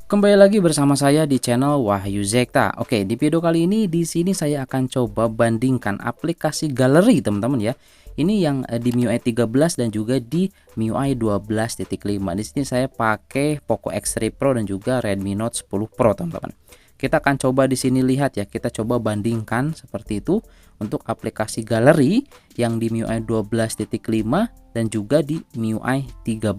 Kembali lagi bersama saya di channel Wahyu Zekta. Oke, di video kali ini di sini saya akan coba bandingkan aplikasi galeri, teman-teman ya. Ini yang di MIUI 13 dan juga di MIUI 12.5. Di sini saya pakai Poco X3 Pro dan juga Redmi Note 10 Pro, teman-teman. Kita akan coba di sini lihat ya, kita coba bandingkan seperti itu untuk aplikasi galeri yang di MIUI 12.5 dan juga di MIUI 13.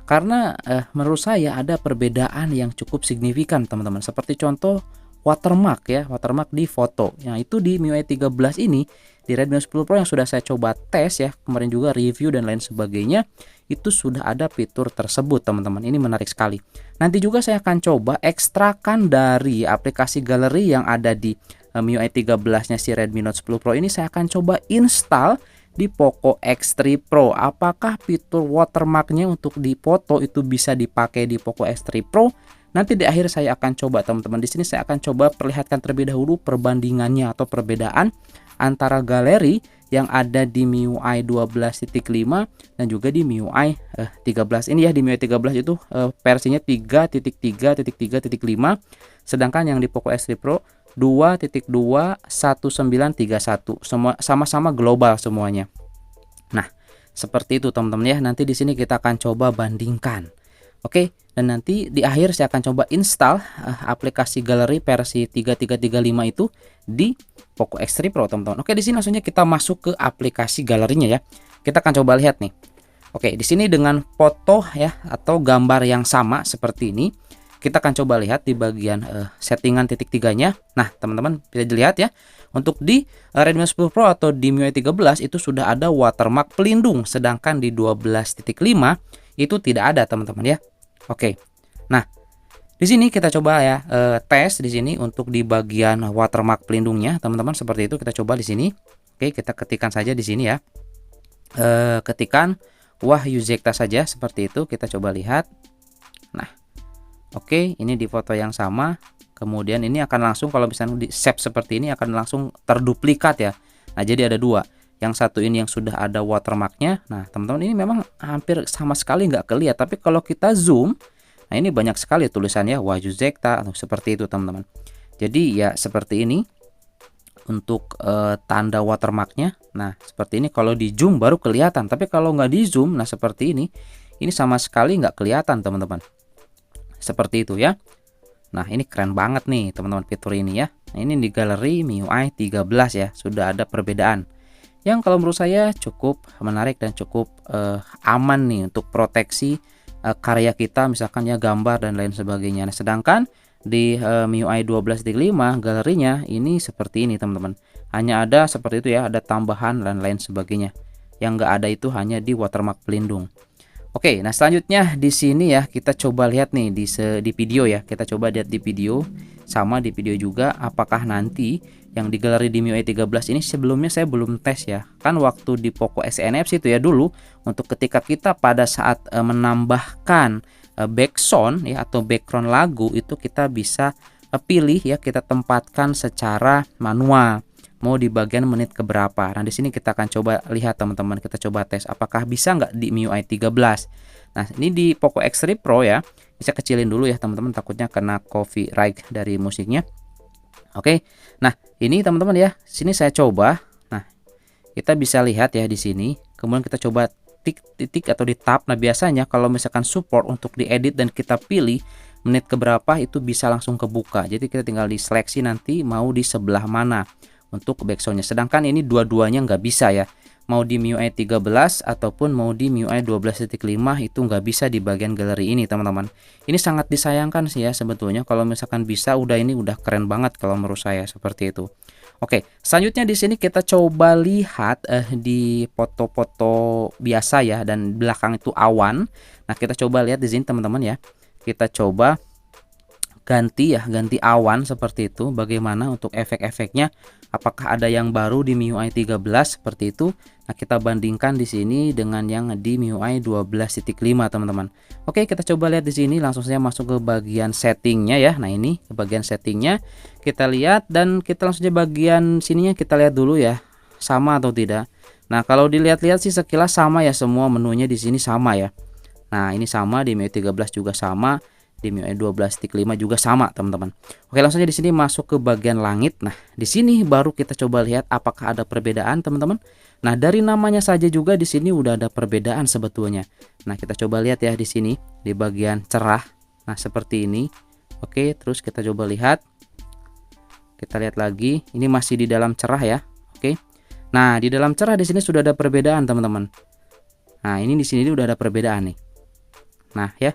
Karena menurut saya ada perbedaan yang cukup signifikan, teman-teman. Seperti contoh watermark ya, watermark di foto. Yang itu di MIUI 13 ini, di Redmi Note 10 Pro yang sudah saya coba tes ya, kemarin juga review dan lain sebagainya, itu sudah ada fitur tersebut, teman-teman. Ini menarik sekali. Nanti juga saya akan coba ekstrakan dari aplikasi galeri yang ada di MIUI 13-nya si Redmi Note 10 Pro ini, saya akan coba install di Poco X3 Pro. Apakah fitur watermarknya untuk di foto itu bisa dipakai di Poco X3 Pro? Nanti di akhir saya akan coba, teman-teman. Di sini saya akan coba perlihatkan terlebih dahulu perbandingannya atau perbedaan antara galeri yang ada di MIUI 12.5 dan juga di MIUI 13. Ini ya, di MIUI 13 itu versinya 3.3.3.5, sedangkan yang di Poco X3 Pro 2.2.1931. Semua sama-sama global semuanya. Nah, seperti itu, teman-teman ya. Nanti di sini kita akan coba bandingkan. Oke, dan nanti di akhir saya akan coba install aplikasi galeri versi 3.3.3.5 itu di Poco X3 Pro, teman-teman. Oke, di sini langsungnya kita masuk ke aplikasi galerinya ya. Kita akan coba lihat nih. Oke, di sini dengan foto ya atau gambar yang sama seperti ini. Kita akan coba lihat di bagian settingan titik tiganya. Nah, teman-teman bisa dilihat ya. Untuk di Redmi Note 10 Pro atau di MIUI 13 itu sudah ada watermark pelindung. Sedangkan di 12.5 itu tidak ada, teman-teman ya. Oke. Nah, di sini kita coba ya tes di sini untuk di bagian watermark pelindungnya, teman-teman. Seperti itu kita coba di sini. Oke, kita ketikkan saja di sini ya. Ketikan Wahyu Zekta saja seperti itu. Kita coba lihat. Nah, oke, ini di foto yang sama. Kemudian ini akan langsung kalau misalnya di save seperti ini akan langsung terduplikat ya. Nah, jadi ada dua. Yang satu ini yang sudah ada watermarknya. Nah, teman-teman, ini memang hampir sama sekali nggak kelihatan. Tapi kalau kita zoom, nah ini banyak sekali tulisannya Wahyu Zekta atau seperti itu, teman-teman. Jadi ya seperti ini untuk tanda watermarknya. Nah, seperti ini kalau di zoom baru kelihatan. Tapi kalau nggak di zoom, nah seperti ini sama sekali nggak kelihatan, teman-teman. Seperti itu ya. Nah, ini keren banget nih, teman-teman, fitur ini ya. Nah, ini di galeri MIUI 13 ya, sudah ada perbedaan. Yang kalau menurut saya cukup menarik dan cukup aman nih untuk proteksi karya kita, misalkan ya gambar dan lain sebagainya. Nah, sedangkan di MIUI 12.5 galerinya ini seperti ini, teman-teman. Hanya ada seperti itu ya, ada tambahan dan lain sebagainya. Yang nggak ada itu hanya di watermark pelindung. Oke, nah selanjutnya di sini ya kita coba lihat nih di video ya. Kita coba lihat di video, sama di video juga apakah nanti yang di galeri di MIUI 13 ini sebelumnya saya belum tes ya. Kan waktu di Poco XNF itu ya dulu untuk ketika kita pada saat menambahkan background ya atau background lagu itu kita bisa pilih ya, kita tempatkan secara manual. Mau di bagian menit keberapa. Nah, di sini kita akan coba lihat, teman-teman. Kita coba tes apakah bisa nggak di MIUI 13. Nah, ini di Poco X3 Pro ya. Bisa kecilin dulu ya, teman-teman, takutnya kena copyright dari musiknya. Oke. Nah, ini teman-teman ya. Sini saya coba. Nah, kita bisa lihat ya di sini. Kemudian kita coba titik atau di tab. Nah, biasanya kalau misalkan support untuk diedit dan kita pilih menit keberapa itu bisa langsung kebuka. Jadi kita tinggal diseleksi nanti mau di sebelah mana untuk backsoundnya. Sedangkan ini dua-duanya nggak bisa ya. Mau di MIUI 13 ataupun mau di MIUI 12.5 itu nggak bisa di bagian galeri ini, teman-teman. Ini sangat disayangkan sih ya sebetulnya. Kalau misalkan bisa, ini udah keren banget kalau menurut saya seperti itu. Oke, selanjutnya di sini kita coba lihat di foto-foto biasa ya, dan belakang itu awan. Nah, kita coba lihat di sini, teman-teman ya. Kita coba ganti awan seperti itu. Bagaimana untuk efek-efeknya, apakah ada yang baru di MIUI 13 seperti itu. Nah, kita bandingkan di sini dengan yang di MIUI 12.5, teman-teman. Oke, kita coba lihat di sini, langsung saja masuk ke bagian settingnya ya. Nah, ini ke bagian settingnya kita lihat, dan kita langsung saja bagian sininya kita lihat dulu ya, sama atau tidak. Nah, kalau dilihat-lihat sih sekilas sama ya, semua menunya di sini sama ya. Nah, ini sama di MIUI 13 juga sama, di MIUI 12.5 juga sama, teman-teman. Oke, langsung aja di sini masuk ke bagian langit. Nah, di sini baru kita coba lihat apakah ada perbedaan, teman-teman. Nah, dari namanya saja juga di sini udah ada perbedaan sebetulnya. Nah, kita coba lihat ya di sini di bagian cerah. Nah, seperti ini. Oke, terus kita coba lihat. Kita lihat lagi, ini masih di dalam cerah ya. Oke. Nah, di dalam cerah di sini sudah ada perbedaan, teman-teman. Nah, ini di sini udah ada perbedaan nih. Nah, ya.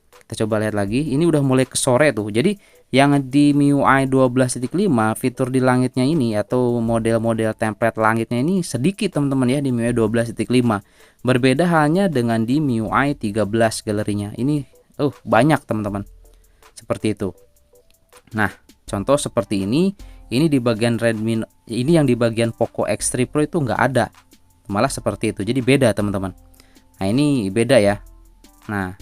Kita coba lihat lagi. Ini udah mulai ke sore tuh. Jadi, yang di MIUI 12.5 fitur di langitnya ini atau model-model template langitnya ini sedikit, teman-teman ya, di MIUI 12.5. Berbeda halnya dengan di MIUI 13 galerinya. Ini banyak, teman-teman. Seperti itu. Nah, contoh seperti ini di bagian Redmi, ini yang di bagian Poco X3 Pro itu nggak ada, malah seperti itu. Jadi beda, teman-teman. Nah, ini beda ya. Nah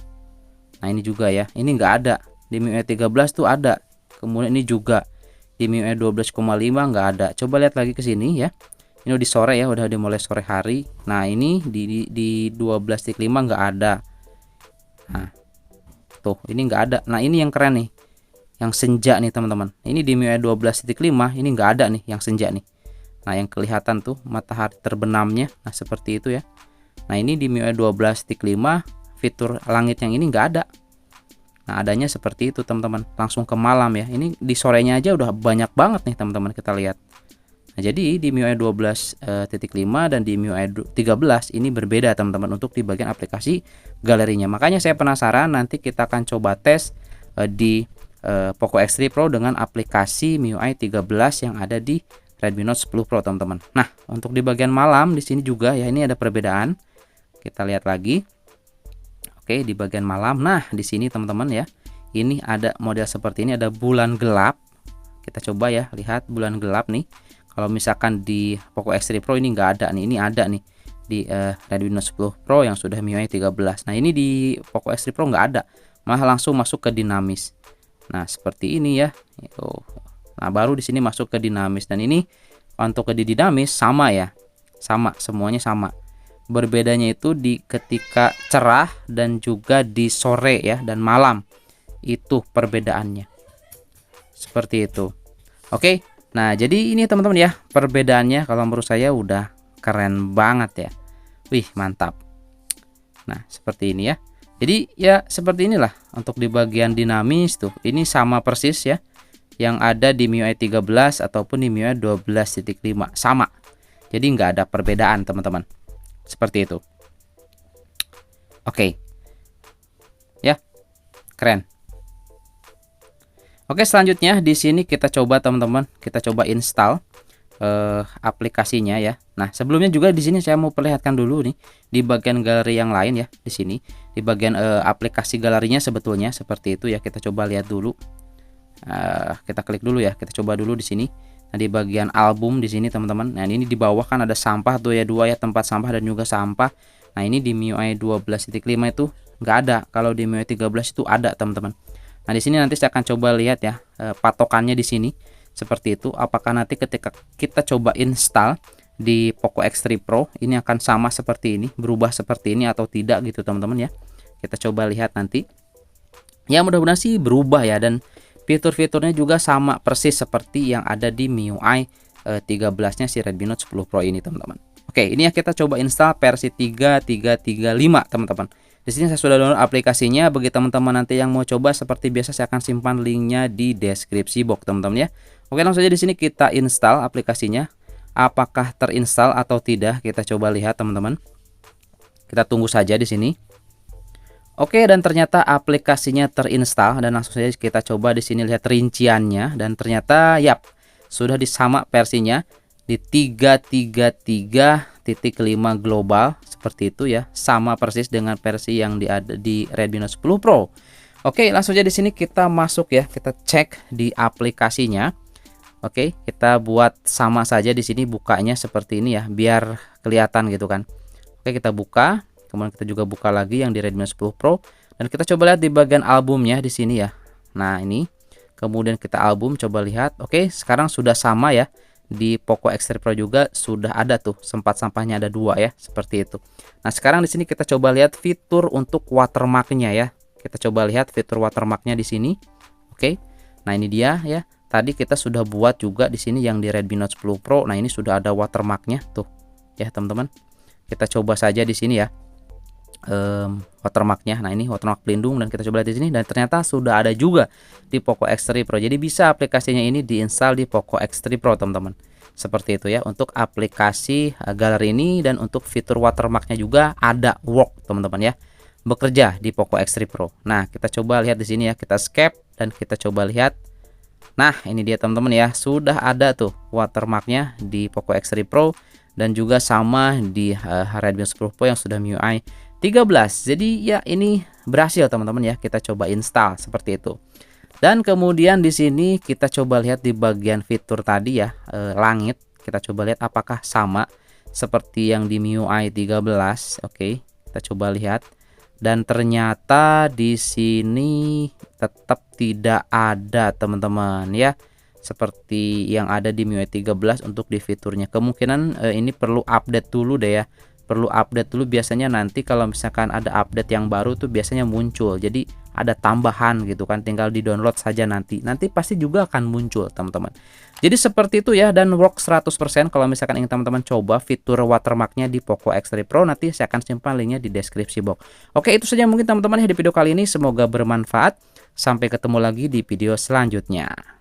ini juga ya, ini nggak ada di MIUI 13 tuh ada. Kemudian ini juga di MIUI 12,5 nggak ada. Coba lihat lagi ke sini ya. Ini udah di sore ya, udah dimulai sore hari. Nah, ini di 12.5 nggak ada. Nah, tuh ini nggak ada. Nah, ini yang keren nih, yang senja nih, teman-teman. Ini di MIUI 12.5 ini nggak ada nih yang senja nih. Nah, yang kelihatan tuh matahari terbenamnya. Nah, seperti itu ya. Nah, ini di MIUI 12.5 fitur langit yang ini nggak ada. Nah, adanya seperti itu, teman-teman. Langsung ke malam ya. Ini di sorenya aja udah banyak banget nih, teman-teman, kita lihat. Nah, jadi di MIUI 12.5 dan di MIUI 13 ini berbeda, teman-teman, untuk di bagian aplikasi galerinya. Makanya saya penasaran, nanti kita akan coba tes di Poco X3 Pro dengan aplikasi MIUI 13 yang ada di Redmi Note 10 Pro, teman-teman. Nah, untuk di bagian malam di sini juga ya, ini ada perbedaan. Kita lihat lagi. Oke, di bagian malam. Nah, di sini, teman-teman ya, ini ada model seperti ini, ada bulan gelap. Kita coba ya, lihat bulan gelap nih. Kalau misalkan di Poco X3 Pro ini nggak ada nih, ini ada nih di Redmi Note 10 Pro yang sudah MIUI 13. Nah, ini di Poco X3 Pro nggak ada, malah langsung masuk ke dinamis. Nah, seperti ini ya. Nah, baru di sini masuk ke dinamis, dan ini untuk ke dinamis sama ya, sama, semuanya sama. Berbedanya itu di ketika cerah dan juga di sore ya, dan malam. Itu perbedaannya. Seperti itu. Oke. Nah, jadi ini, teman-teman ya, perbedaannya kalau menurut saya udah keren banget ya. Wih, mantap. Nah, seperti ini ya. Jadi ya seperti inilah untuk di bagian dinamis tuh. Ini sama persis ya yang ada di MIUI 13 ataupun di MIUI 12.5, sama. Jadi nggak ada perbedaan, teman-teman. Seperti itu. Oke. Ya. Keren. Oke, selanjutnya di sini kita coba, teman-teman, kita coba install aplikasinya ya. Nah, sebelumnya juga di sini saya mau perlihatkan dulu nih di bagian galeri yang lain ya, di sini di bagian aplikasi galerinya sebetulnya seperti itu ya. Kita coba lihat dulu. Kita klik dulu ya. Kita coba dulu di sini. Nah, di bagian album di sini, teman-teman. Nah, ini di bawah kan ada sampah tuh ya, dua ya, tempat sampah dan juga sampah. Nah, ini di MIUI 12.5 itu nggak ada. Kalau di MIUI 13 itu ada, teman-teman. Nah, di sini nanti saya akan coba lihat ya patokannya di sini seperti itu. Apakah nanti ketika kita coba install di Poco X3 Pro ini akan sama seperti ini, berubah seperti ini atau tidak gitu, teman-teman ya. Kita coba lihat nanti. Ya, mudah-mudahan sih berubah ya, dan fitur-fiturnya juga sama persis seperti yang ada di MIUI 13-nya si Redmi Note 10 Pro ini, teman-teman. Oke, ini ya kita coba install versi 3.335, teman-teman. Di sini saya sudah download aplikasinya. Bagi teman-teman nanti yang mau coba, seperti biasa saya akan simpan linknya di deskripsi box, teman-teman ya. Oke, langsung saja di sini kita install aplikasinya. Apakah terinstall atau tidak? Kita coba lihat, teman-teman. Kita tunggu saja di sini. Oke, dan ternyata aplikasinya terinstall, dan langsung saja kita coba di sini lihat rinciannya, dan ternyata yap, sudah disama versinya di 3.3.3.5 global seperti itu ya, sama persis dengan versi yang ada di Redmi Note 10 Pro. Oke, langsung saja di sini kita masuk ya, kita cek di aplikasinya. Oke, kita buat sama saja di sini bukanya seperti ini ya, biar kelihatan gitu kan. Oke, kita buka. Kemudian kita juga buka lagi yang di Redmi Note 10 Pro, dan kita coba lihat di bagian albumnya di sini ya. Nah, ini kemudian kita album, coba lihat. Oke, sekarang sudah sama ya di Poco X3 Pro juga sudah ada tuh, sempat sampahnya ada 2 ya, seperti itu. Nah, sekarang di sini kita coba lihat fitur untuk watermark-nya ya. Kita coba lihat fitur watermark-nya di sini. Oke. Nah, ini dia ya. Tadi kita sudah buat juga di sini yang di Redmi Note 10 Pro. Nah, ini sudah ada watermark-nya tuh. Ya, teman-teman. Kita coba saja di sini ya. Watermark-nya. Nah, ini watermark pelindung dan kita coba lihat di sini dan ternyata sudah ada juga di Poco X3 Pro. Jadi bisa aplikasinya ini diinstal di Poco X3 Pro, teman-teman. Seperti itu ya untuk aplikasi galeri ini, dan untuk fitur watermark-nya juga ada work, teman-teman ya. Bekerja di Poco X3 Pro. Nah, kita coba lihat di sini ya. Kita escape dan kita coba lihat. Nah, ini dia teman-teman ya. Sudah ada tuh watermark-nya di Poco X3 Pro dan juga sama di Redmi 10 Pro yang sudah MIUI 13. Jadi ya ini berhasil teman-teman ya. Kita coba install seperti itu. Dan kemudian di sini kita coba lihat di bagian fitur tadi ya, langit. Kita coba lihat apakah sama seperti yang di MIUI 13. Oke, kita coba lihat. Dan ternyata di sini tetap tidak ada teman-teman ya. Seperti yang ada di MIUI 13 untuk di fiturnya. Kemungkinan ini perlu update dulu deh ya. Perlu update dulu, biasanya nanti kalau misalkan ada update yang baru tuh biasanya muncul. Jadi ada tambahan gitu kan, tinggal di download saja nanti pasti juga akan muncul teman-teman. Jadi seperti itu ya, dan work 100% kalau misalkan ingin teman-teman coba fitur watermarknya di Poco X3 Pro, nanti saya akan simpan linknya di deskripsi box. Oke, itu saja mungkin teman-teman ya di video kali ini, semoga bermanfaat. Sampai ketemu lagi di video selanjutnya.